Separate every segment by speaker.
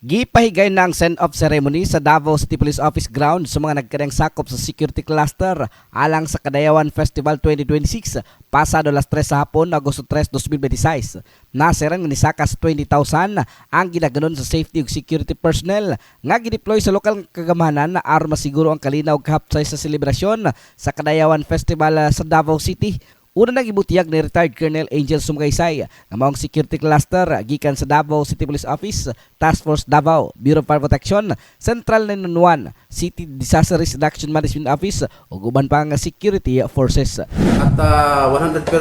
Speaker 1: Gipahigay na ang send-off ceremony sa Davao City Police Office ground sa mga nagkarang sakop sa security cluster alang sa Kadayawan Festival 2026 pasado alas 3 sa hapon, Agosto 3, 2026. Nasiran nga nisakas 20,000 ang ginaganon sa safety ug security personnel nga gideploy sa lokal kagamanan aron masiguro ang kalinaw ug hapsay sa selebrasyon sa Kadayawan Festival sa Davao City. Una nang ibutiyag ni retired Colonel Angel Sumgaysay nga maong security cluster gikan sa Davao City Police Office, Task Force Davao, Bureau of Fire Protection, Central 911, City Disaster Risk Reduction Management Office ug uban pa nga security forces.
Speaker 2: At 100%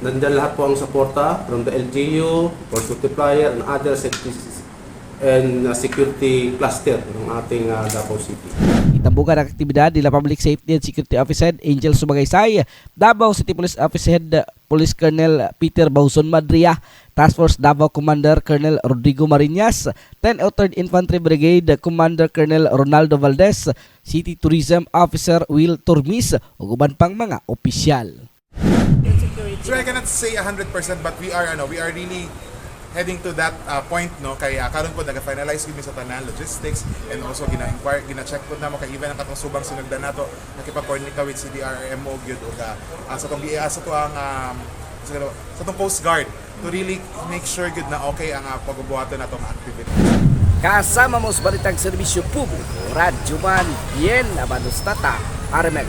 Speaker 2: nandiyan lahat po ang suporta from the LGU, force multiplier, and other safety and security cluster ng ating Davao City.
Speaker 1: Itambukan ang aktibidad nila Public Safety and Security Office Head Angel Sumagaysay, Davao City Police Office Head Police Colonel Peter Bauson Madria, Task Force Davao Commander Colonel Rodrigo Marinas, 10th Infantry Brigade Commander Colonel Ronaldo Valdez, City Tourism Officer Will Turmis ug uban pang mga opisyal.
Speaker 3: So I cannot say 100% but we are really heading to that point, no, kay karon po naga-finalize gyud sa tanan logistics and also gina-inquire, gina-check po na mo kay even ang katong subang sinugdan nato nakipag-coordinate with CDRMO gyud o sa tong BIA sa to ang sa tong Coast Guard to really make sure gyud na okay ang pagbubuhaton natong activity.
Speaker 1: Kasama mo sa balitang serbisyo publiko, RadyoMaN, Abanos, RadyoMaN.